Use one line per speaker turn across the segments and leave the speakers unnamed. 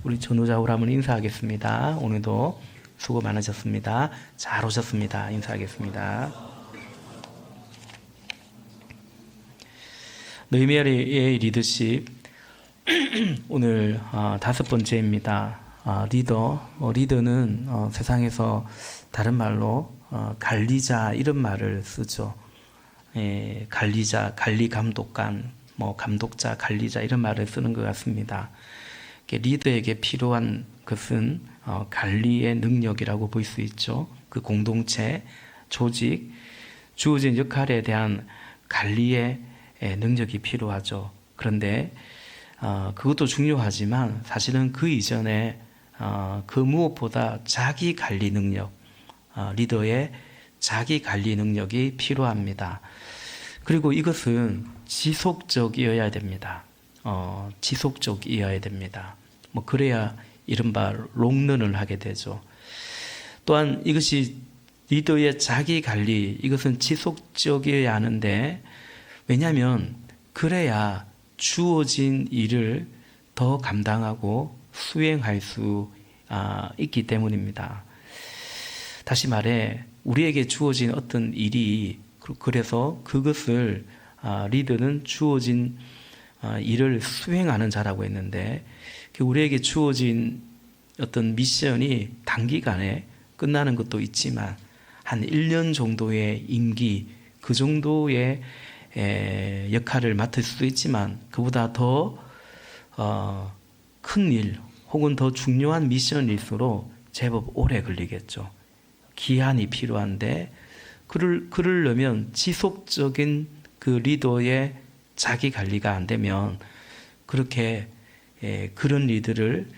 우리 전우자우로 한번 인사하겠습니다. 오늘도 수고 많으셨습니다. 잘 오셨습니다. 인사하겠습니다. 느헤미야의 리더십 오늘 5번째입니다. 리더는 세상에서 다른 말로 관리자 이런 말을 쓰죠. 관리자, 관리 감독관, 감독자, 관리자 이런 말을 쓰는 것 같습니다. 리더에게 필요한 것은 관리의 능력이라고 볼 수 있죠. 그 공동체, 조직, 주어진 역할에 대한 관리의 능력이 필요하죠. 그런데 그것도 중요하지만 사실은 그 이전에 그 무엇보다 자기 관리 능력, 리더의 자기 관리 능력이 필요합니다. 그리고 이것은 지속적이어야 됩니다. 지속적이어야 됩니다. 그래야 이른바 롱런을 하게 되죠. 또한 이것이 리더의 자기 관리, 이것은 지속적이어야 하는데, 왜냐하면 그래야 주어진 일을 더 감당하고 수행할 수 있기 때문입니다. 다시 말해 우리에게 주어진 어떤 일이, 그래서 그것을 리더는 주어진 일을 수행하는 자라고 했는데, 우리에게 주어진 어떤 미션이 단기간에 끝나는 것도 있지만 한 1년 정도의 임기, 그 정도의 역할을 맡을 수도 있지만 그보다 더 큰 일 혹은 더 중요한 미션일수록 제법 오래 걸리겠죠. 기한이 필요한데 그러려면 지속적인 그 리더의 자기 관리가 안 되면 그렇게 그런 일들을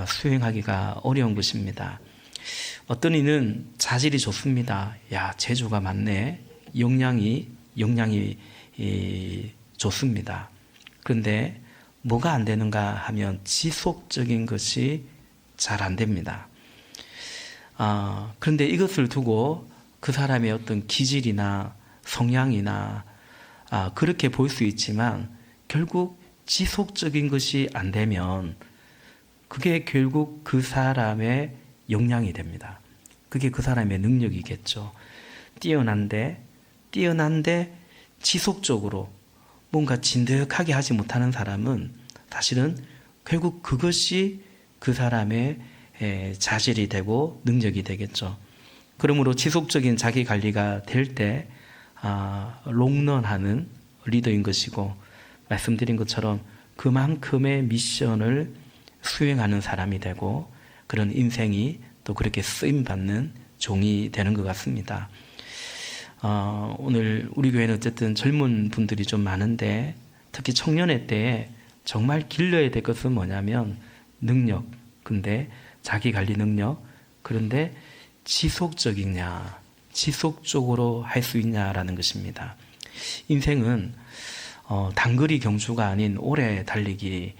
수행하기가 어려운 것입니다. 어떤 이는 자질이 좋습니다. 야, 재주가 많네. 역량이 좋습니다. 그런데 뭐가 안 되는가 하면 지속적인 것이 잘 안 됩니다. 그런데 이것을 두고 그 사람의 어떤 기질이나 성향이나 그렇게 볼 수 있지만 결국 지속적인 것이 안 되면 그게 결국 그 사람의 역량이 됩니다. 그게 그 사람의 능력이겠죠. 뛰어난데 지속적으로 뭔가 진득하게 하지 못하는 사람은 사실은 결국 그것이 그 사람의 자질이 되고 능력이 되겠죠. 그러므로 지속적인 자기 관리가 될 때 롱런하는 리더인 것이고, 말씀드린 것처럼 그만큼의 미션을 수행하는 사람이 되고 그런 인생이 또 그렇게 쓰임받는 종이 되는 것 같습니다. 오늘 우리 교회는 어쨌든 젊은 분들이 좀 많은데 특히 청년의 때에 정말 길러야 될 것은 뭐냐면 능력, 근데 자기 관리 능력, 그런데 지속적이냐, 지속적으로 할 수 있냐라는 것입니다. 인생은 단거리 경주가 아닌 오래 달리기,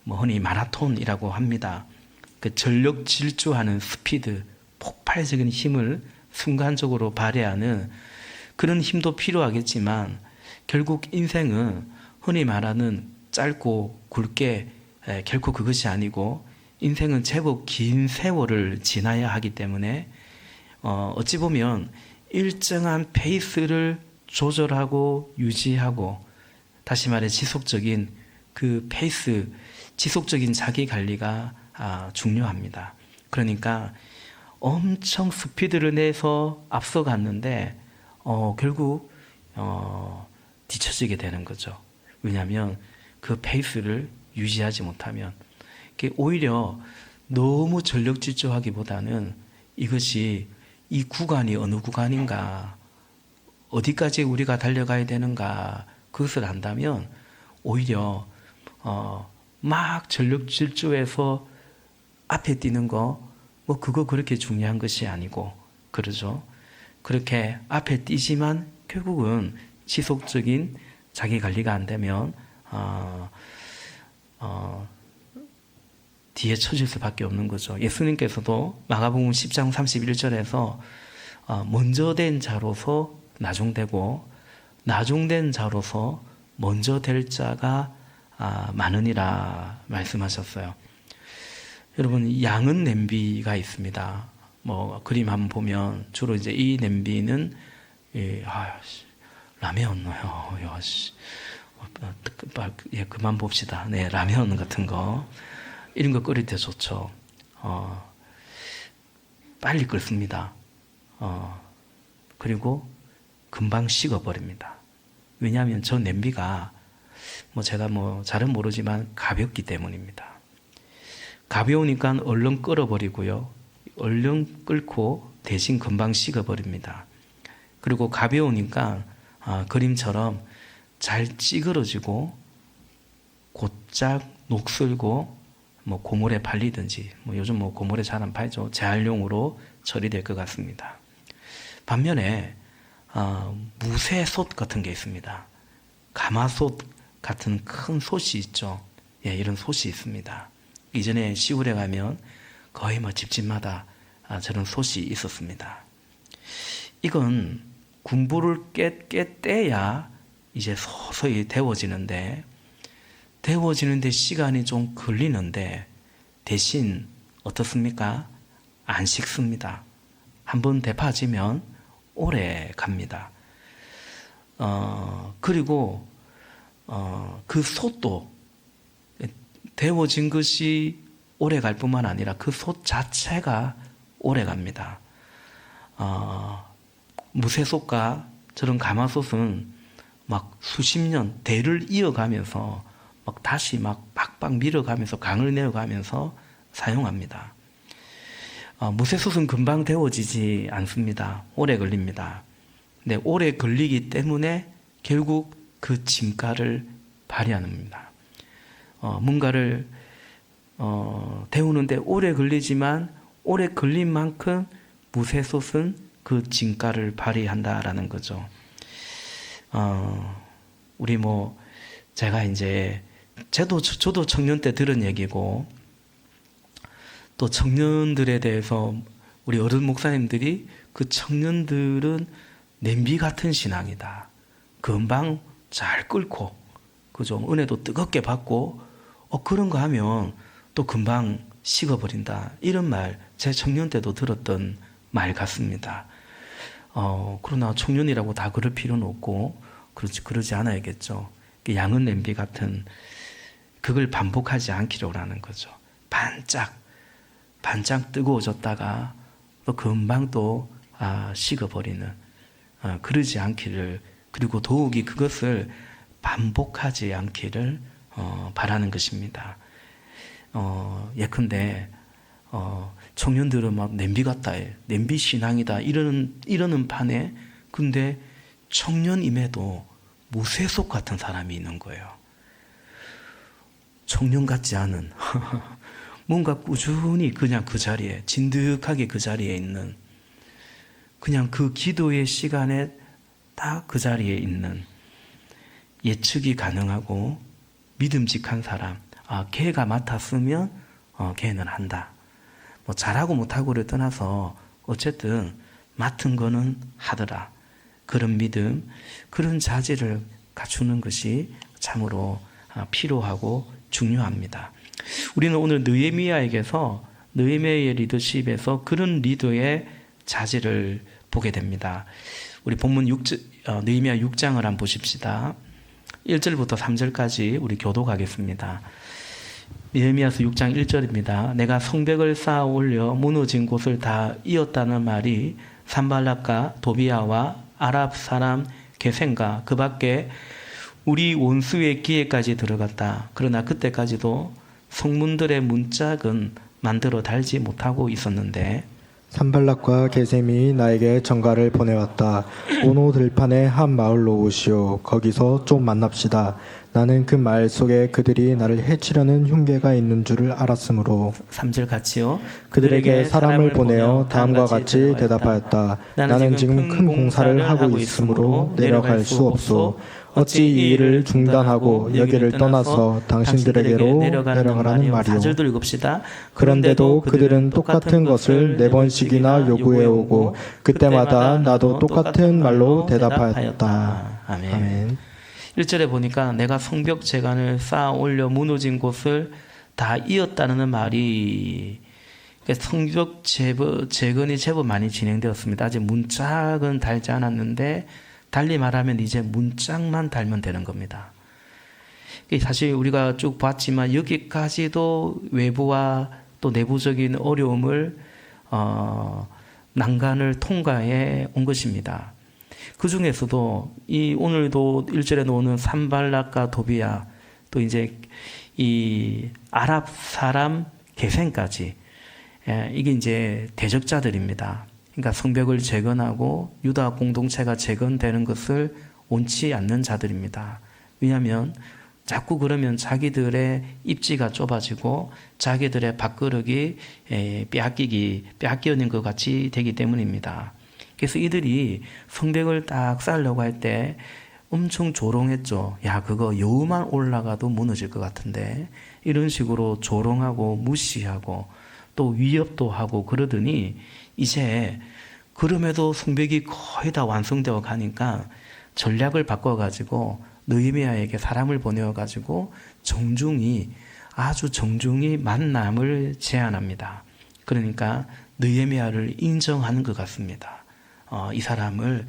흔히 마라톤이라고 합니다. 그 전력 질주하는 스피드, 폭발적인 힘을 순간적으로 발휘하는 그런 힘도 필요하겠지만 결국 인생은 흔히 말하는 짧고 굵게 결코 그것이 아니고 인생은 제법 긴 세월을 지나야 하기 때문에 어찌 보면 일정한 페이스를 조절하고 유지하고, 다시 말해 지속적인 그 페이스, 지속적인 자기 관리가 중요합니다. 그러니까 엄청 스피드를 내서 앞서갔는데 결국 뒤처지게 되는 거죠. 왜냐하면 그 페이스를 유지하지 못하면 오히려 너무 전력 질주하기보다는 이것이 이 구간이 어느 구간인가, 어디까지 우리가 달려가야 되는가, 그것을 안다면 오히려 막 전력 질주해서 앞에 뛰는 거 그거 그렇게 중요한 것이 아니고, 그러죠. 그렇게 앞에 뛰지만 결국은 지속적인 자기 관리가 안 되면 뒤에 처질 수밖에 없는 거죠. 예수님께서도 마가복음 10장 31절에서 먼저 된 자로서 나중되고 나중된 자로서 먼저 될 자가 많으니라 말씀하셨어요. 여러분, 양은 냄비가 있습니다. 뭐 그림 한번 보면 주로 이제 이 냄비는 라면요. 예, 그만 봅시다. 네, 라면 같은 거 이런 거 끓일 때 좋죠. 빨리 끓습니다. 그리고 금방 식어버립니다. 왜냐하면 저 냄비가 제가 잘은 모르지만 가볍기 때문입니다. 가벼우니까 얼른 끓어버리고요. 얼른 끓고 대신 금방 식어버립니다. 그리고 가벼우니까 그림처럼 잘 찌그러지고 곧잘 녹슬고 고물에 팔리든지 요즘 고물에 잘 안 팔죠. 재활용으로 처리될 것 같습니다. 반면에 무쇠솥 같은 게 있습니다. 가마솥 같은 큰 솥이 있죠. 예, 이런 솥이 있습니다. 이전에 시골에 가면 거의 집집마다 저런 솥이 있었습니다. 이건 군부를 떼야 이제 서서히 데워지는데 시간이 좀 걸리는데 대신 어떻습니까? 안 식습니다. 한번 데파지면 오래 갑니다. 그리고 그 솥도 데워진 것이 오래 갈 뿐만 아니라 그 솥 자체가 오래 갑니다. 무쇠솥과 저런 가마솥은 수십 년 대를 이어가면서 다시 빡빡 밀어가면서 강을 내어가면서 사용합니다. 무쇠솥은 금방 데워지지 않습니다. 오래 걸립니다. 근데 오래 걸리기 때문에 결국 그 진가를 발휘합니다. 뭔가를 데우는데 오래 걸리지만 오래 걸린 만큼 무쇠솥은 그 진가를 발휘한다라는 거죠. 우리 제가 이제 저도 청년 때 들은 얘기고 또 청년들에 대해서 우리 어른 목사님들이 그 청년들은 냄비 같은 신앙이다. 금방 잘 끓고 그죠? 은혜도 뜨겁게 받고 그런 거 하면 또 금방 식어버린다. 이런 말 제 청년 때도 들었던 말 같습니다. 그러나 청년이라고 다 그럴 필요는 없고 그러지 않아야겠죠. 양은 냄비 같은 그걸 반복하지 않기로 하는 거죠. 반짝 뜨거워졌다가 또 금방 또 식어버리는 그러지 않기를, 그리고 더욱이 그것을 반복하지 않기를 바라는 것입니다. 예컨대 청년들은 냄비 같다, 냄비 신앙이다 이러는 판에 근데 청년임에도 무쇠속 같은 사람이 있는 거예요. 청년 같지 않은 뭔가 꾸준히 그냥 그 자리에 진득하게 그 자리에 있는, 그냥 그 기도의 시간에 딱 그 자리에 있는, 예측이 가능하고 믿음직한 사람. 걔가 맡았으면 걔는 한다. 잘하고 못하고를 떠나서 어쨌든 맡은 거는 하더라. 그런 믿음, 그런 자질을 갖추는 것이 참으로 필요하고 중요합니다. 우리는 오늘 느헤미야에게서, 느헤미야의 리더십에서 그런 리더의 자질을 보게 됩니다. 우리 본문 느헤미야 6장을 한번 보십시다. 1절부터 3절까지 우리 교독하겠습니다. 느헤미야서 6장 1절입니다. 내가 성벽을 쌓아 올려 무너진 곳을 다 이었다는 말이 산발락과 도비야와 아랍 사람 게셈과 그 밖에 우리 원수의 귀에까지 들어갔다. 그러나 그때까지도 성문들의 문짝은 만들어 달지 못하고 있었는데
산발락과 게셈이 나에게 전가를 보내왔다. 오노 들판의 한 마을로 오시오. 거기서 좀 만납시다. 나는 그 말 속에 그들이 나를 해치려는 흉계가 있는 줄을 알았으므로
3절 같이요.
그들에게 사람을 보내어 다음과 같이 대답하였다. 나는 지금 큰 공사를 하고 있으므로 내려갈 수 없소. 어찌 이 일을 중단하고 여기를 떠나서 당신들에게로 내려가라는 말이오.
4절도 읽읍시다.
그런데도 그들은 똑같은 것을 4번씩이나 요구해오고 그때마다 나도 똑같은 말로 대답하였다.
아멘. 1절에 보니까 내가 성벽 재간을 쌓아 올려 무너진 곳을 다 이었다는 말이 성벽 재건이 제법 많이 진행되었습니다. 아직 문짝은 달지 않았는데 달리 말하면 이제 문짝만 달면 되는 겁니다. 사실 우리가 쭉 봤지만 여기까지도 외부와 또 내부적인 어려움을 난간을 통과해 온 것입니다. 그 중에서도 이 오늘도 1절에 나오는 산발락과 도비야, 또 이제 이 아랍 사람 게셈까지, 이게 이제 대적자들입니다. 그러니까 성벽을 재건하고 유다 공동체가 재건되는 것을 원치 않는 자들입니다. 왜냐하면 자꾸 그러면 자기들의 입지가 좁아지고 자기들의 밥그릇이 빼앗기는 것 같이 되기 때문입니다. 그래서 이들이 성벽을 딱 쌓으려고 할 때 엄청 조롱했죠. 야, 그거 여우만 올라가도 무너질 것 같은데, 이런 식으로 조롱하고 무시하고 또 위협도 하고 그러더니 이제 그럼에도 성벽이 거의 다 완성되어 가니까 전략을 바꿔가지고 느헤미야에게 사람을 보내어가지고 아주 정중히 만남을 제안합니다. 그러니까 느헤미야를 인정하는 것 같습니다. 이 사람을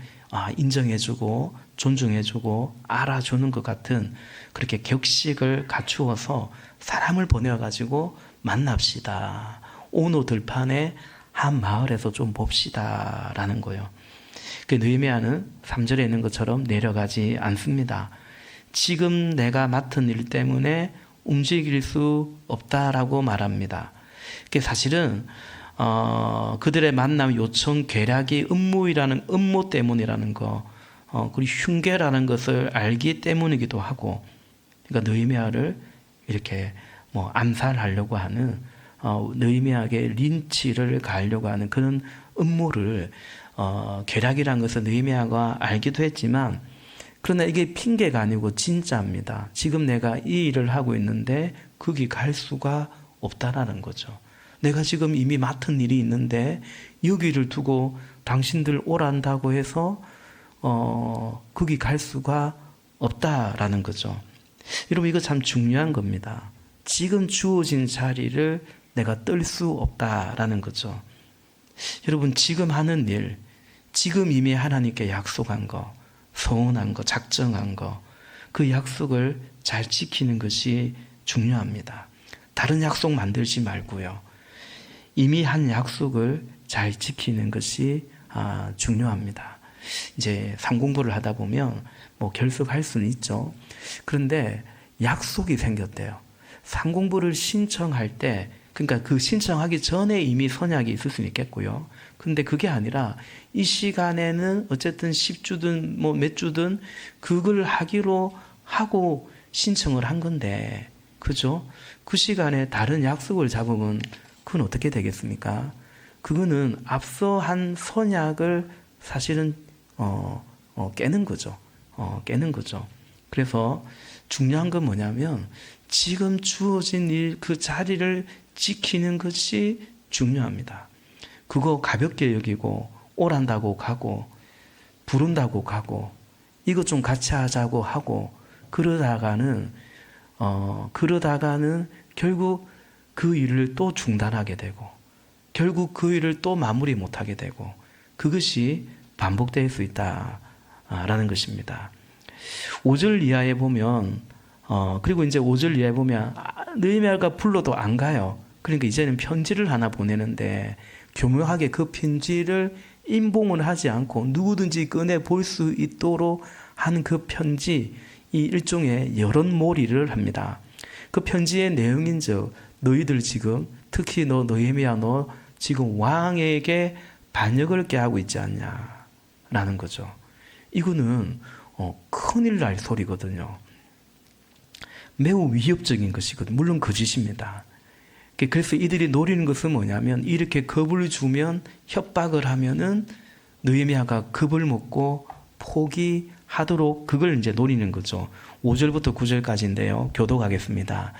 인정해주고 존중해주고 알아주는 것 같은 그렇게 격식을 갖추어서 사람을 보내어가지고 만납시다. 오노 들판의 한 마을에서 좀 봅시다 라는 거예요. 그 느헤미야는 3절에 있는 것처럼 내려가지 않습니다. 지금 내가 맡은 일 때문에 움직일 수 없다라고 말합니다. 사실은 그들의 만남 요청 계략이 음모 때문이라는 거, 그리고 흉계라는 것을 알기 때문이기도 하고, 그러니까 느헤미야를 이렇게 암살하려고 하는, 느헤미야에게 린치를 가하려고 하는 그런 음모를 계략이라는 것을 느헤미야가 알기도 했지만, 그러나 이게 핑계가 아니고 진짜입니다. 지금 내가 이 일을 하고 있는데 거기 갈 수가 없다라는 거죠. 내가 지금 이미 맡은 일이 있는데 여기를 두고 당신들 오란다고 해서 거기 갈 수가 없다라는 거죠. 여러분, 이거 참 중요한 겁니다. 지금 주어진 자리를 내가 뜰 수 없다라는 거죠. 여러분, 지금 하는 일, 지금 이미 하나님께 약속한 거, 서운한 거, 작정한 거, 그 약속을 잘 지키는 것이 중요합니다. 다른 약속 만들지 말고요. 이미 한 약속을 잘 지키는 것이 중요합니다. 이제 상공부를 하다 보면 결석할 수는 있죠. 그런데 약속이 생겼대요. 상공부를 신청할 때, 그러니까 그 신청하기 전에 이미 선약이 있을 수는 있겠고요. 근데 그게 아니라 이 시간에는 어쨌든 10주든 몇 주든 그걸 하기로 하고 신청을 한 건데, 그죠? 그 시간에 다른 약속을 잡으면 그건 어떻게 되겠습니까? 그거는 앞서 한 선약을 사실은 깨는 거죠. 깨는 거죠. 그래서 중요한 건 뭐냐면 지금 주어진 일, 그 자리를 지키는 것이 중요합니다. 그거 가볍게 여기고 오란다고 가고 부른다고 가고 이것 좀 같이 하자고 하고 그러다가는 결국 그 일을 또 중단하게 되고 결국 그 일을 또 마무리 못하게 되고 그것이 반복될 수 있다라는 것입니다. 5절 이하에 보면 그리고 이제 5절 이하에 보면 느헤미야가 불러도 안 가요. 그러니까 이제는 편지를 하나 보내는데 교묘하게 그 편지를 인봉을 하지 않고 누구든지 꺼내 볼 수 있도록 한 그 편지, 이 일종의 여론몰이를 합니다. 그 편지의 내용인즉 너희들 지금 특히 너 느헤미야 너 지금 왕에게 반역을 깨하고 있지 않냐라는 거죠. 이거는 큰일 날 소리거든요. 매우 위협적인 것이거든요. 물론 거짓입니다. 그래서 이들이 노리는 것은 뭐냐면 이렇게 겁을 주면 협박을 하면은 느헤미야가 겁을 먹고 포기하도록 그걸 이제 노리는 거죠. 5절부터 9절까지인데요. 교독하겠습니다.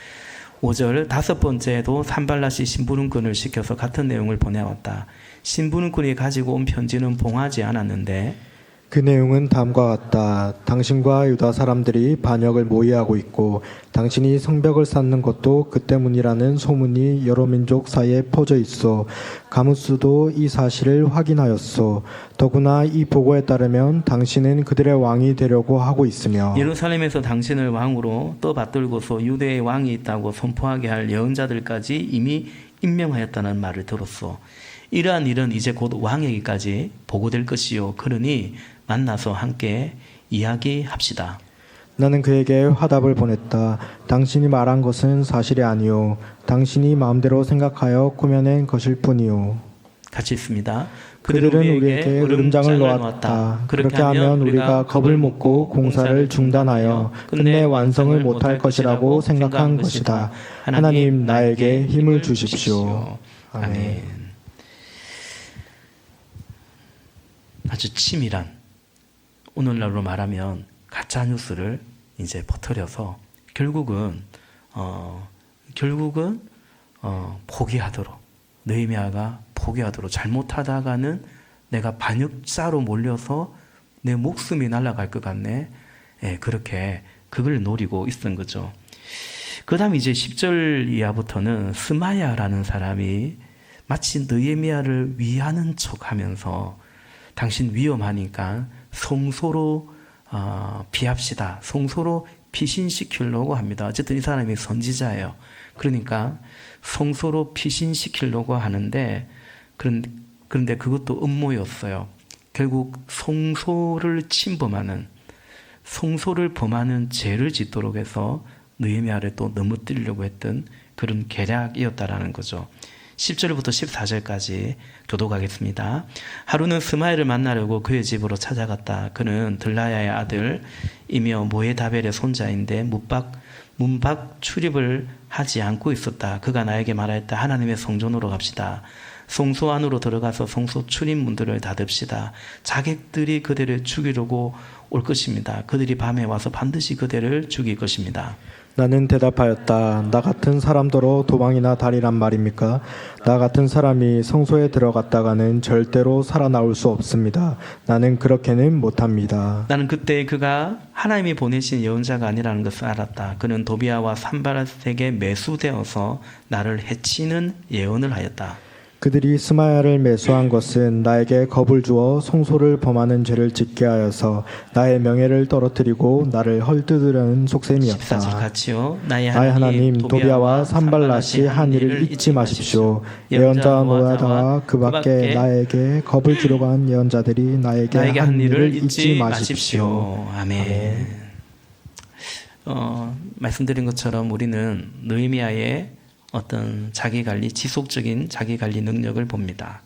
5절 다섯 번째도 산발랏이 심부름꾼을 시켜서 같은 내용을 보내왔다. 심부름꾼이 가지고 온 편지는 봉하지 않았는데
그 내용은 다음과 같다. 당신과 유다 사람들이 반역을 모의하고 있고 당신이 성벽을 쌓는 것도 그 때문이라는 소문이 여러 민족 사이에 퍼져 있어. 가무스도 이 사실을 확인하였소. 더구나 이 보고에 따르면 당신은 그들의 왕이 되려고 하고 있으며
예루살렘에서 당신을 왕으로 떠받들고서 유대의 왕이 있다고 선포하게 할 예언자들까지 이미 임명하였다는 말을 들었소. 이러한 일은 이제 곧 왕에게까지 보고될 것이요. 그러니 만나서 함께 이야기합시다.
나는 그에게 화답을 보냈다. 당신이 말한 것은 사실이 아니오. 당신이 마음대로 생각하여 꾸며낸 것일 뿐이오.
같이 있습니다.
그들은 우리에게 으름장을 놓았다. 그렇게 하면 우리가 겁을 먹고 공사를 중단하여 끝내 완성을 못할 것이라고 생각한 것이다. 하나님 나에게 힘을 주십시오. 아멘.
아주 치밀한, 오늘날로 말하면 가짜 뉴스를 이제 퍼뜨려서 결국은 포기하도록, 느헤미야가 포기하도록, 잘못하다가는 내가 반역자로 몰려서 내 목숨이 날아갈 것 같네. 예, 그렇게 그걸 노리고 있던 거죠. 그 다음 이제 10절 이하부터는 스마야라는 사람이 마치 느헤미야를 위하는 척하면서 당신 위험하니까 성소로 피합시다. 성소로 피신시키려고 합니다. 어쨌든 이 사람이 선지자예요. 그러니까 성소로 피신시키려고 하는데 그런데 그것도 음모였어요. 결국 성소를 침범하는, 성소를 범하는 죄를 짓도록 해서 느헤미야를 또 넘어뜨리려고 했던 그런 계략이었다라는 거죠. 10절부터 14절까지 교독하겠습니다. 하루는 스마야를 만나려고 그의 집으로 찾아갔다. 그는 들라야의 아들이며 모헤다벨의 손자인데 문 밖 출입을 하지 않고 있었다. 그가 나에게 말하였다. 하나님의 성전으로 갑시다. 성소 안으로 들어가서 성소 출입문들을 닫읍시다. 자객들이 그들을 죽이려고 올 것입니다. 그들이 밤에 와서 반드시 그들을 죽일 것입니다.
나는 대답하였다. 나 같은 사람더러 도망이나 다리란 말입니까? 나 같은 사람이 성소에 들어갔다가는 절대로 살아나올 수 없습니다. 나는 그렇게는 못합니다.
나는 그때 그가 하나님이 보내신 예언자가 아니라는 것을 알았다. 그는 도비아와 산발락에게 매수되어서 나를 해치는 예언을 하였다.
그들이 스마야를 매수한 것은 나에게 겁을 주어 성소를 범하는 죄를 짓게 하여서 나의 명예를 떨어뜨리고 나를 헐뜯으려는 속셈이었다.
14절 같이요. 나의
하나님 도비아와 산발락이 한 일을 잊지 마십시오. 예언자 노아다와 그 밖에 나에게 겁을 주려고 한 예언자들이 나에게 한 일을 잊지 마십시오.
아멘. 말씀드린 것처럼 우리는 느헤미야의 어떤 자기관리, 지속적인 자기관리 능력을 봅니다.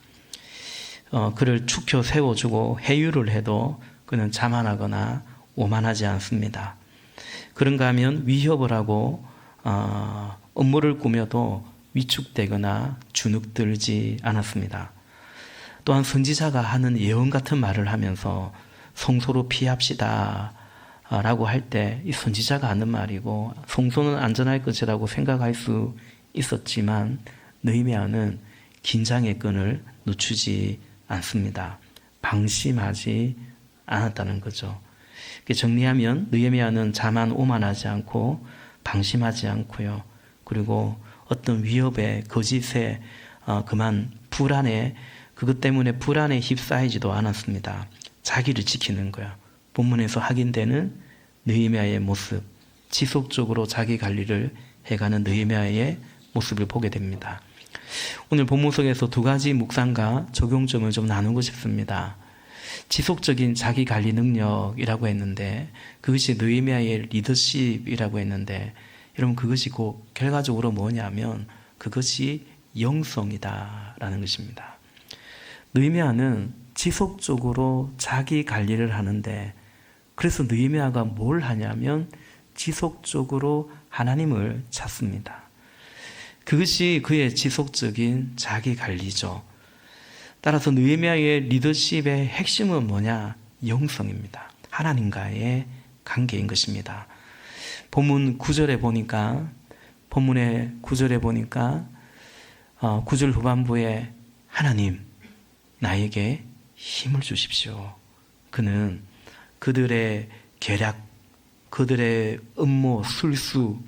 그를 축혀 세워주고 회유를 해도 그는 자만하거나 오만하지 않습니다. 그런가 하면 위협을 하고 업무를 꾸며도 위축되거나 주눅들지 않았습니다. 또한 선지자가 하는 예언 같은 말을 하면서 성소로 피합시다 라고 할 때 이 선지자가 하는 말이고 성소는 안전할 것이라고 생각할 수 있었지만 느헤미야는 긴장의 끈을 늦추지 않습니다. 방심하지 않았다는 거죠. 정리하면 느헤미야는 자만 오만하지 않고 방심하지 않고요. 그리고 어떤 위협에, 거짓에, 그만 불안에, 그것 때문에 불안에 휩싸이지도 않았습니다. 자기를 지키는 거야. 본문에서 확인되는 느헤미야의 모습, 지속적으로 자기 관리를 해가는 느헤미야의 모습을 보게 됩니다. 오늘 본문 속에서 두 가지 묵상과 적용점을 좀 나누고 싶습니다. 지속적인 자기 관리 능력이라고 했는데 그것이 느헤미야의 리더십이라고 했는데 여러분 그것이 곧 결과적으로 뭐냐면 그것이 영성이다라는 것입니다. 느헤미야는 지속적으로 자기 관리를 하는데 그래서 느헤미야가 뭘 하냐면 지속적으로 하나님을 찾습니다. 그것이 그의 지속적인 자기 관리죠. 따라서 느헤미야의 리더십의 핵심은 뭐냐? 영성입니다. 하나님과의 관계인 것입니다. 본문의 9절에 보니까 9절 후반부에 하나님 나에게 힘을 주십시오. 그는 그들의 계략, 그들의 음모, 술수,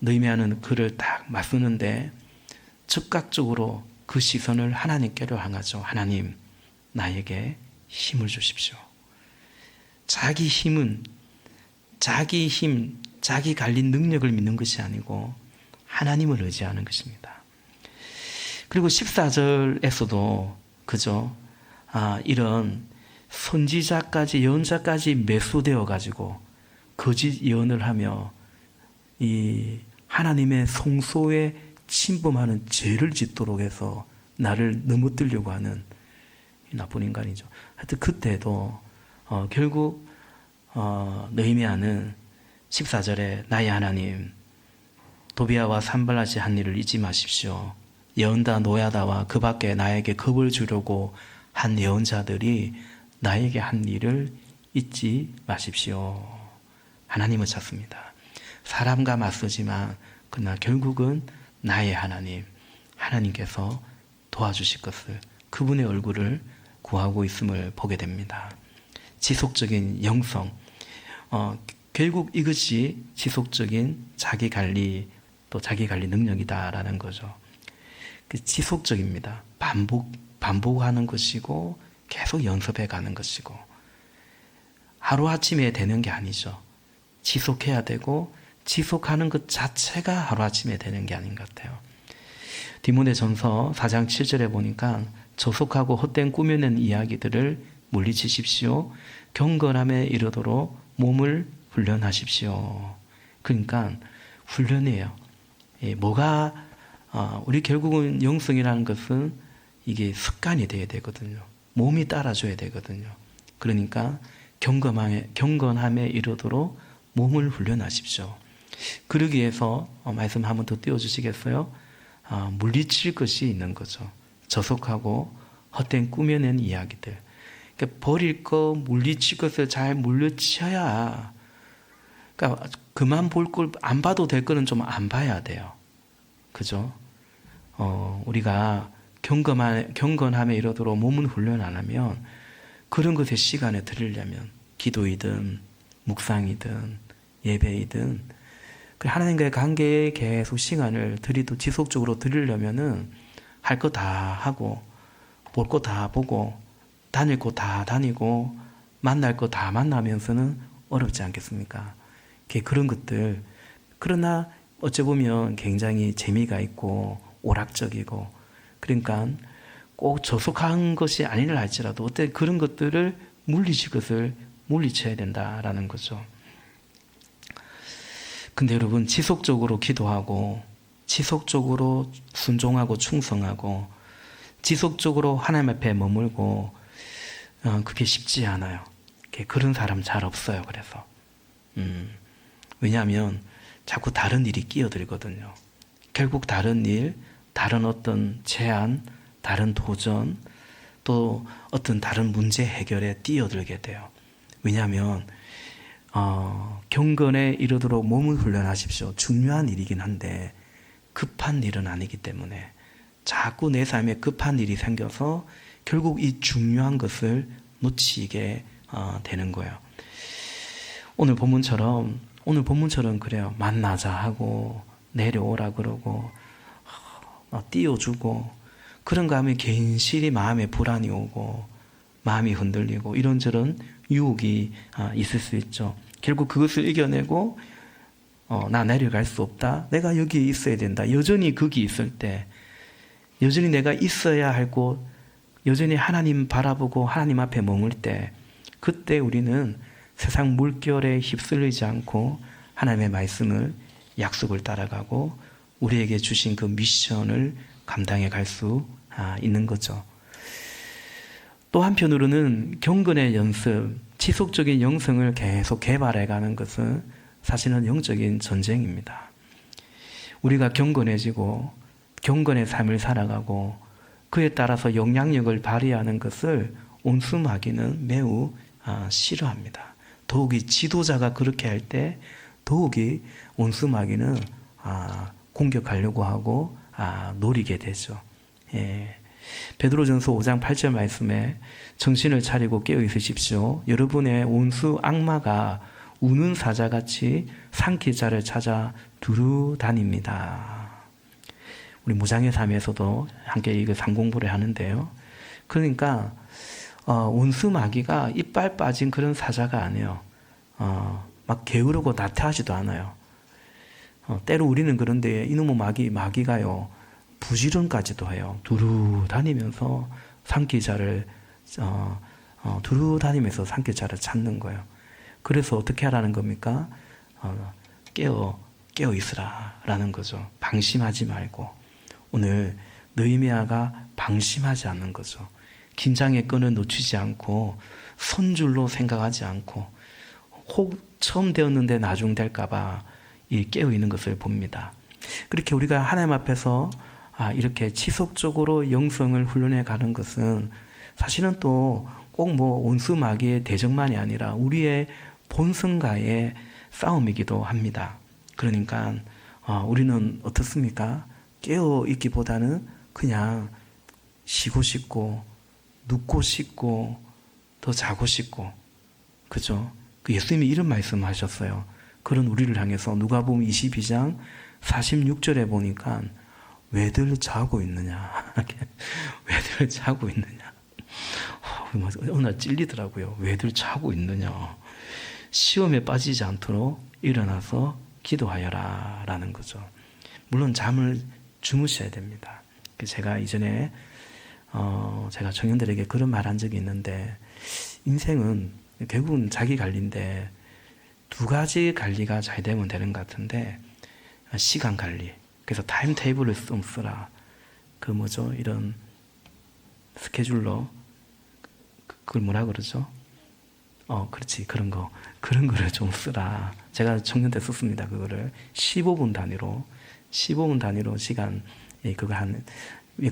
의미하는 그를 딱 맞서는데 즉각적으로 그 시선을 하나님께로 향하죠. 하나님, 나에게 힘을 주십시오. 자기 힘은 자기 힘, 자기 관리 능력을 믿는 것이 아니고 하나님을 의지하는 것입니다. 그리고 14절에서도 그죠? 이런 선지자까지 예언자까지 매수되어 가지고 거짓 예언을 하며 이 하나님의 성소에 침범하는 죄를 짓도록 해서 나를 넘어뜨리려고 하는 나쁜 인간이죠. 하여튼 그때도 결국 느헤미야는 14절에 나의 하나님 도비아와 산발라시 한 일을 잊지 마십시오. 예언다 노야다와 그 밖에 나에게 겁을 주려고 한 예언자들이 나에게 한 일을 잊지 마십시오. 하나님을 찾습니다. 사람과 맞서지만 그러나 결국은 나의 하나님, 하나님께서 도와주실 것을, 그분의 얼굴을 구하고 있음을 보게 됩니다. 지속적인 영성, 결국 이것이 지속적인 자기관리, 또 자기관리 능력이다라는 거죠. 지속적입니다. 반복하는 것이고 계속 연습해 가는 것이고 하루아침에 되는 게 아니죠. 지속해야 되고 지속하는 것 자체가 하루아침에 되는 게 아닌 것 같아요. 디모데전서 4장 7절에 보니까 조속하고 헛된 꾸며낸 이야기들을 물리치십시오. 경건함에 이르도록 몸을 훈련하십시오. 그러니까 훈련이에요. 우리 결국은 영성이라는 것은 이게 습관이 돼야 되거든요. 몸이 따라줘야 되거든요. 그러니까 경건함에 이르도록 몸을 훈련하십시오. 그러기 위해서 말씀 한번 더 띄워주시겠어요? 물리칠 것이 있는 거죠. 저속하고 헛된 꾸며낸 이야기들. 그러니까 버릴 거, 물리칠 것을 잘 물리쳐야, 그러니까 그만 볼 걸 안 봐도 될 거는 좀 안 봐야 돼요. 그죠? 우리가 경건함에 이르도록 몸은 훈련 안 하면 그런 것에 시간을 들이려면 기도이든 묵상이든 예배이든 하나님과의 관계에 계속 시간을 지속적으로 들이려면은 할 거 다 하고 볼 거 다 보고 다닐 거 다 다니고 만날 거 다 만나면서는 어렵지 않겠습니까? 그런 것들, 그러나 어찌 보면 굉장히 재미가 있고 오락적이고, 그러니까 꼭 저속한 것이 아니라 할지라도 어때 그런 것들을 물리칠 것을 물리쳐야 된다라는 거죠. 근데 여러분, 지속적으로 기도하고 지속적으로 순종하고 충성하고 지속적으로 하나님 앞에 머물고 그게 쉽지 않아요. 그런 사람 잘 없어요. 그래서 왜냐하면 자꾸 다른 일이 끼어들거든요. 결국 다른 일, 다른 어떤 제안, 다른 도전, 또 어떤 다른 문제 해결에 뛰어들게 돼요. 왜냐하면 경건에 이르도록 몸을 훈련하십시오. 중요한 일이긴 한데 급한 일은 아니기 때문에 자꾸 내 삶에 급한 일이 생겨서 결국 이 중요한 것을 놓치게 되는 거예요. 오늘 본문처럼 그래요. 만나자 하고 내려오라 그러고 띄워주고 그런 거 하면 괜시리 마음에 불안이 오고 마음이 흔들리고 이런저런 유혹이 있을 수 있죠. 결국 그것을 이겨내고 나 내려갈 수 없다. 내가 여기에 있어야 된다. 여전히 거기 있을 때, 여전히 내가 있어야 할 곳, 여전히 하나님 바라보고 하나님 앞에 머물 때, 그때 우리는 세상 물결에 휩쓸리지 않고 하나님의 말씀을, 약속을 따라가고 우리에게 주신 그 미션을 감당해 갈 수 있는 거죠. 또 한편으로는 경건의 연습, 지속적인 영성을 계속 개발해가는 것은 사실은 영적인 전쟁입니다. 우리가 경건해지고 경건의 삶을 살아가고 그에 따라서 영향력을 발휘하는 것을 온수마귀는 매우 싫어합니다. 더욱이 지도자가 그렇게 할 때 더욱이 온수마귀는 공격하려고 하고 노리게 되죠. 베드로전서 5장 8절 말씀에 정신을 차리고 깨어 있으십시오. 여러분의 온수 악마가 우는 사자같이 삼킬 자를 찾아 두루 다닙니다. 우리 무장의 삶에서도 함께 이거 상공부를 하는데요. 그러니까 온수 마귀가 이빨 빠진 그런 사자가 아니에요. 막 게으르고 나태하지도 않아요. 때로 우리는 그런데 이놈의 마귀가요, 부지런까지도 해요. 두루 다니면서 산기자를 두루 다니면서 산기자를 찾는 거예요. 그래서 어떻게 하라는 겁니까? 깨어 있으라라는 거죠. 방심하지 말고. 오늘 느헤미야가 방심하지 않는 거죠. 긴장의 끈을 놓치지 않고 손줄로 생각하지 않고 혹 처음 되었는데 나중 될까봐 깨어 있는 것을 봅니다. 그렇게 우리가 하나님 앞에서 이렇게 지속적으로 영성을 훈련해 가는 것은 사실은 또 꼭 온수 마귀의 대적만이 아니라 우리의 본성과의 싸움이기도 합니다. 그러니까 우리는 어떻습니까? 깨어 있기보다는 그냥 쉬고 싶고 눕고 싶고 더 자고 싶고, 그죠? 예수님이 이런 말씀하셨어요. 그런 우리를 향해서 누가복음 22장 46절에 보니까 왜들 자고 있느냐? 왜들 자고 있느냐? 어느 날 찔리더라고요. 왜들 자고 있느냐? 시험에 빠지지 않도록 일어나서 기도하여라 라는 거죠. 물론 잠을 주무셔야 됩니다. 제가 이전에 제가 청년들에게 그런 말 한 적이 있는데, 인생은 결국은 자기 관리인데 두 가지 관리가 잘 되면 되는 것 같은데, 시간 관리. 그래서 타임 테이블을 좀 쓰라. 이런 스케줄러. 그걸 뭐라 그러죠? 그렇지. 그런 거를 좀 쓰라. 제가 청년 때 썼습니다. 그거를 15분 단위로 시간,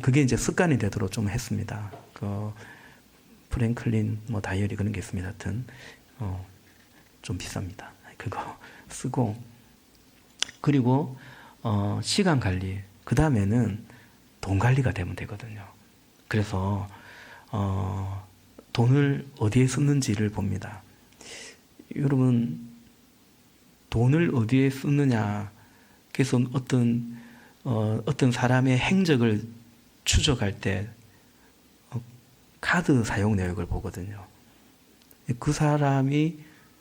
그게 이제 습관이 되도록 좀 했습니다. 프랭클린 다이어리 그런 게 있습니다. 하여튼 좀 비쌉니다. 그거 쓰고, 그리고 시간 관리, 그 다음에는 돈 관리가 되면 되거든요. 그래서 돈을 어디에 쓰는지를 봅니다. 여러분, 돈을 어디에 쓰느냐, 그래서 어떤 사람의 행적을 추적할 때 카드 사용 내역을 보거든요. 그 사람이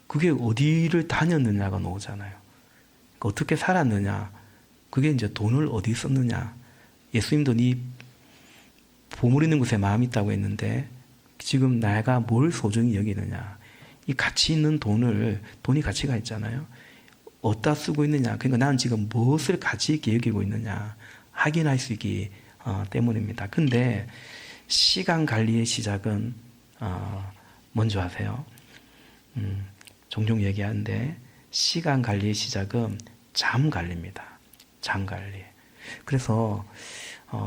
그게 어디를 다녔느냐가 나오잖아요. 어떻게 살았느냐, 그게 이제 돈을 어디 썼느냐. 예수님도 네 보물 있는 곳에 마음이 있다고 했는데 지금 내가 뭘 소중히 여기느냐. 이 가치 있는 돈이 가치가 있잖아요. 어디다 쓰고 있느냐. 그러니까 나는 지금 무엇을 가치 있게 여기고 있느냐 확인할 수 있기 때문입니다. 근데 시간 관리의 시작은 뭔지 아세요? 종종 얘기하는데 시간 관리의 시작은 잠 관리입니다. 잠 관리. 그래서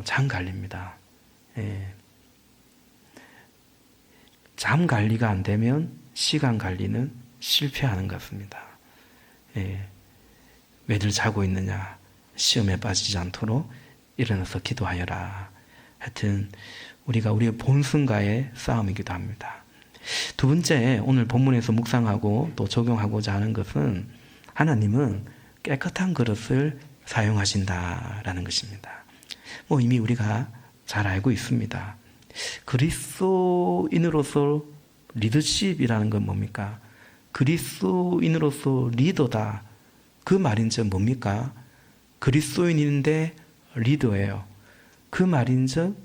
잠 관리입니다. 예. 잠 관리가 안 되면 시간 관리는 실패하는 것 같습니다. 예. 왜들 자고 있느냐? 시험에 빠지지 않도록 일어나서 기도하여라. 하여튼 우리가 우리의 본성과의 싸움이기도 합니다. 두 번째, 오늘 본문에서 묵상하고 또 적용하고자 하는 것은 하나님은 깨끗한 그릇을 사용하신다라는 것입니다. 이미 우리가 잘 알고 있습니다. 그리스도인으로서 리더십이라는 건 뭡니까? 그리스도인으로서 리더다. 그 말인즉 뭡니까? 그리스도인인데 리더예요. 그 말인즉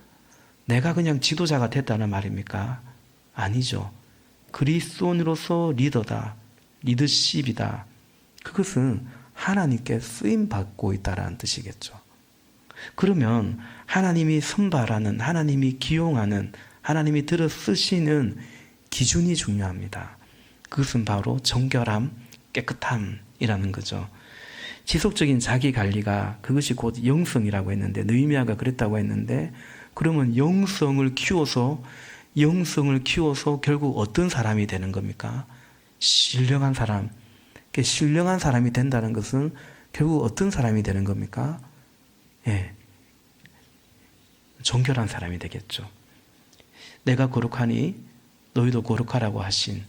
내가 그냥 지도자가 됐다는 말입니까? 아니죠. 그리스도인으로서 리더다. 리더십이다. 그것은 하나님께 쓰임받고 있다라는 뜻이겠죠. 그러면 하나님이 선발하는, 하나님이 기용하는, 하나님이 들어 쓰시는 기준이 중요합니다. 그것은 바로 정결함, 깨끗함이라는 거죠. 지속적인 자기 관리가 그것이 곧 영성이라고 했는데, 느헤미야가 그랬다고 했는데, 그러면 영성을 키워서 결국 어떤 사람이 되는 겁니까? 신령한 사람. 신령한 사람이 된다는 것은 결국 어떤 사람이 되는 겁니까? 예. 정결한 사람이 되겠죠. 내가 거룩하니 너희도 거룩하라고 하신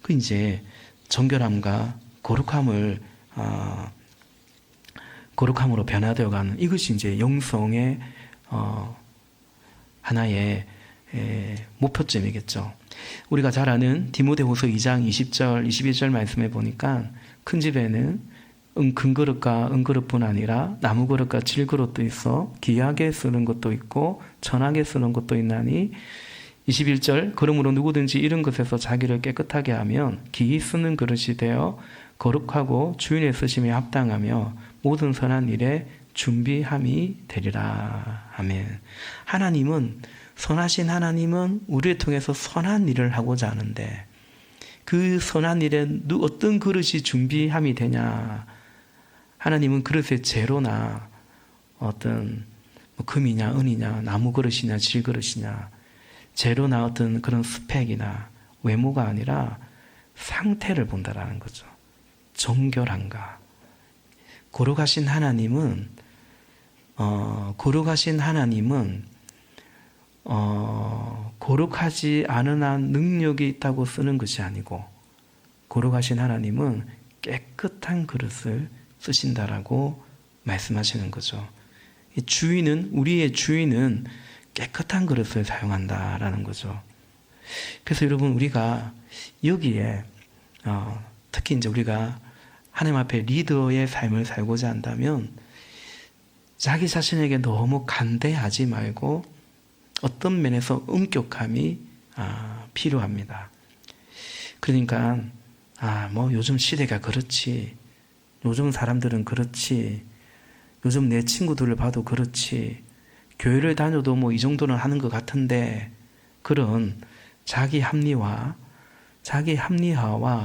그 이제 정결함과 거룩함으로 변화되어가는 이것이 이제 영성의 하나의 목표점이겠죠. 우리가 잘 아는 디모데후서 2장 20절 21절 말씀에 보니까 큰 집에는 금그릇과 은그릇뿐 아니라 나무그릇과 질그릇도 있어 귀하게 쓰는 것도 있고 천하게 쓰는 것도 있나니 21절 그러므로 누구든지 이런 것에서 자기를 깨끗하게 하면 기히 쓰는 그릇이 되어 거룩하고 주인의 쓰심에 합당하며 모든 선한 일에 준비함이 되리라. 아멘. 선하신 하나님은 우리를 통해서 선한 일을 하고자 하는데 그 선한 일에 어떤 그릇이 준비함이 되냐. 하나님은 그릇의 재료나 어떤 금이냐 은이냐 나무 그릇이냐 질 그릇이냐 재료나 어떤 그런 스펙이나 외모가 아니라 상태를 본다라는 거죠. 정결한가. 거룩하신 하나님은 거룩하지 않은 한 능력이 있다고 쓰는 것이 아니고 거룩하신 하나님은 깨끗한 그릇을 쓰신다라고 말씀하시는 거죠. 우리의 주인은 깨끗한 그릇을 사용한다라는 거죠. 그래서 여러분 우리가 여기에 특히 이제 우리가 하나님 앞에 리더의 삶을 살고자 한다면 자기 자신에게 너무 간대하지 말고 어떤 면에서 엄격함이 필요합니다. 그러니까 요즘 시대가 그렇지, 요즘 사람들은 그렇지, 요즘 내 친구들을 봐도 그렇지, 교회를 다녀도 이 정도는 하는 것 같은데 그런 자기 합리화와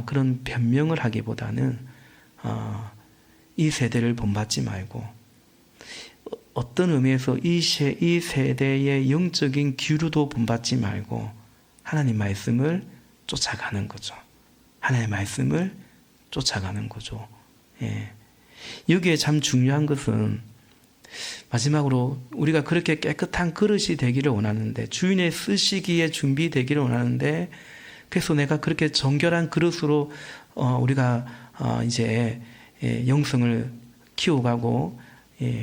그런 변명을 하기보다는 이 세대를 본받지 말고 어떤 의미에서 이 세대의 영적인 기류도 본받지 말고 하나님 말씀을 쫓아가는 거죠. 하나님의 말씀을 쫓아가는 거죠. 예. 여기에 참 중요한 것은 마지막으로 우리가 그렇게 깨끗한 그릇이 되기를 원하는데 주인의 쓰시기에 준비되기를 원하는데 그래서 내가 그렇게 정결한 그릇으로 우리가 이제 영성을 키워가고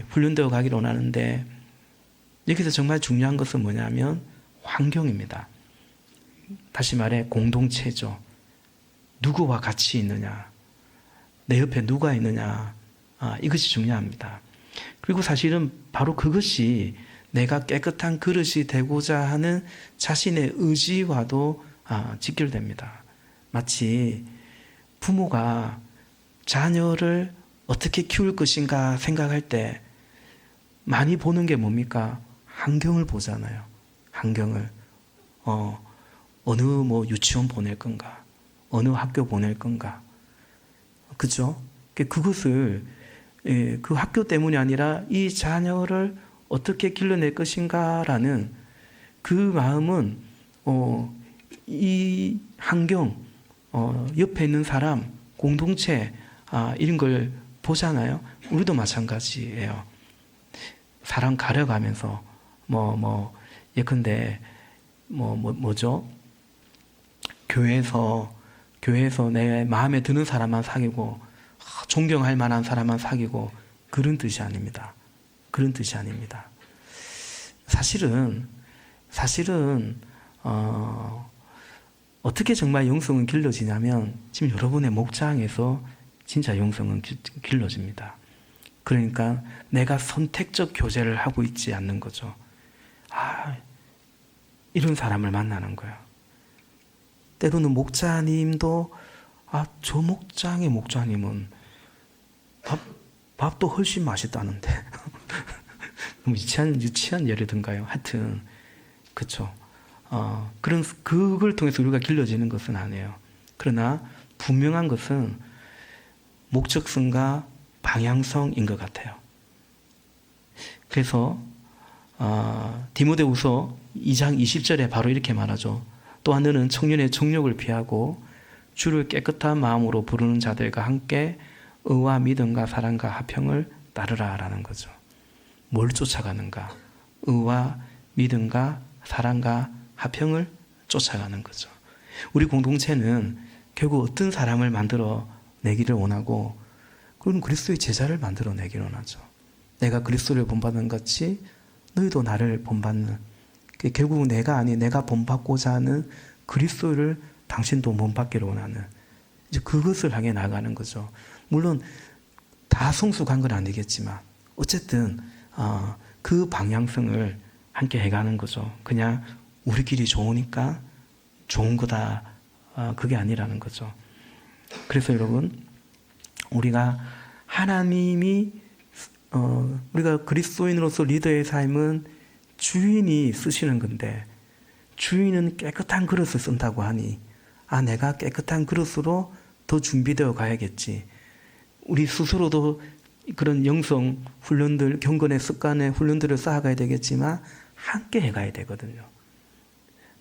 훈련되어 가기를 원하는데 여기서 정말 중요한 것은 뭐냐면 환경입니다. 다시 말해 공동체죠. 누구와 같이 있느냐, 내 옆에 누가 있느냐, 이것이 중요합니다. 그리고 사실은 바로 그것이 내가 깨끗한 그릇이 되고자 하는 자신의 의지와도 직결됩니다. 마치 부모가 자녀를 어떻게 키울 것인가 생각할 때 많이 보는 게 뭡니까? 환경을 보잖아요. 환경을. 어느 유치원 보낼 건가? 어느 학교 보낼 건가? 그죠? 그것을 그 학교 때문이 아니라 이 자녀를 어떻게 길러낼 것인가라는 그 마음은 이 환경, 옆에 있는 사람, 공동체 이런 걸 보잖아요. 우리도 마찬가지예요. 사람 가려가면서 예컨대 뭐죠? 교회에서 내 마음에 드는 사람만 사귀고 존경할 만한 사람만 사귀고 그런 뜻이 아닙니다. 그런 뜻이 아닙니다. 사실은 어떻게 정말 영성은 길러지냐면 지금 여러분의 목장에서 진짜 영성은 길러집니다. 그러니까 내가 선택적 교제를 하고 있지 않는 거죠. 이런 사람을 만나는 거야. 때로는 목자님도 저 목장의 목자님은 밥도 훨씬 맛있다는데 너무 유치한 예라든가요. 하여튼 그렇죠. 그걸 통해서 우리가 길러지는 것은 아니에요. 그러나 분명한 것은 목적성과 방향성인 것 같아요. 그래서 디모데후서 2장 20절에 바로 이렇게 말하죠. 또한 너는 청년의 정욕을 피하고 주를 깨끗한 마음으로 부르는 자들과 함께 의와 믿음과 사랑과 화평을 따르라 라는 거죠. 뭘 쫓아가는가? 의와 믿음과 사랑과 화평을 쫓아가는 거죠. 우리 공동체는 결국 어떤 사람을 만들어 내기를 원하고, 그건 그리스도의 제자를 만들어 내기를 원하죠. 내가 그리스도를 본받는 것 같이 너희도 나를 본받는, 결국 내가 아닌 내가 본받고자 하는 그리스도를 당신도 본받기를 원하는, 이제 그것을 향해 나가는 거죠. 물론 다 성숙한 건 아니겠지만 어쨌든 그 방향성을 함께 해가는 거죠. 그냥 우리끼리 좋으니까 좋은 거다, 그게 아니라는 거죠. 그래서 여러분, 우리가 하나님이 우리가 그리스도인으로서 리더의 삶은 주인이 쓰시는 건데, 주인은 깨끗한 그릇을 쓴다고 하니 내가 깨끗한 그릇으로 더 준비되어 가야겠지. 우리 스스로도 그런 영성 훈련들, 경건의 습관의 훈련들을 쌓아가야 되겠지만 함께 해가야 되거든요.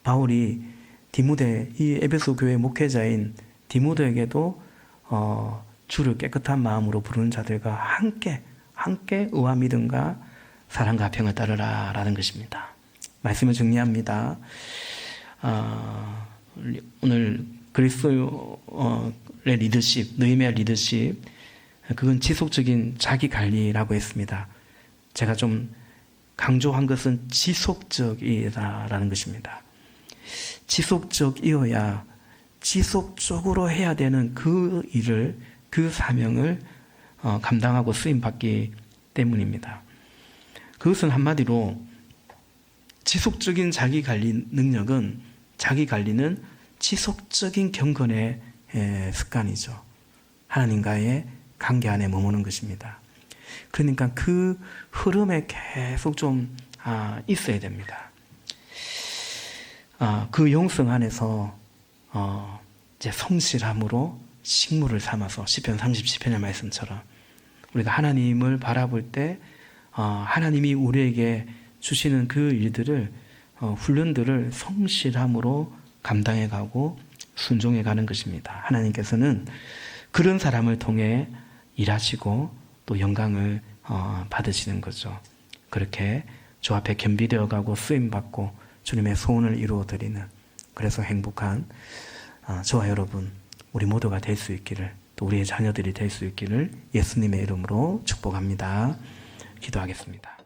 바울이 디모데, 이 에베소 교회 목회자인 디모데에게도 주를 깨끗한 마음으로 부르는 자들과 함께 의와 믿음과 사랑과 평을 따르라 라는 것입니다. 말씀을 정리합니다. 오늘 그리스도의 리더십, 느헤미야 리더십, 그건 지속적인 자기 관리라고 했습니다. 제가 좀 강조한 것은 지속적이다라는 것입니다. 지속적이어야 지속적으로 해야 되는 그 일을, 그 사명을 감당하고 쓰임받기 때문입니다. 그것은 한마디로 지속적인 자기 관리 능력은, 자기 관리는 지속적인 경건의 습관이죠. 하나님과의 관계 안에 머무는 것입니다. 그러니까 그 흐름에 계속 좀 있어야 됩니다. 그 영성 안에서 이제 성실함으로 식물을 삼아서 시편 37편의 말씀처럼 우리가 하나님을 바라볼 때 하나님이 우리에게 주시는 그 일들을, 훈련들을 성실함으로 감당해 가고 순종해 가는 것입니다. 하나님께서는 그런 사람을 통해 일하시고 또 영광을 받으시는 거죠. 그렇게 주 앞에 겸비되어 가고 쓰임받고 주님의 소원을 이루어 드리는, 그래서 행복한 저와 여러분, 우리 모두가 될 수 있기를, 또 우리의 자녀들이 될 수 있기를 예수님의 이름으로 축복합니다. 기도하겠습니다.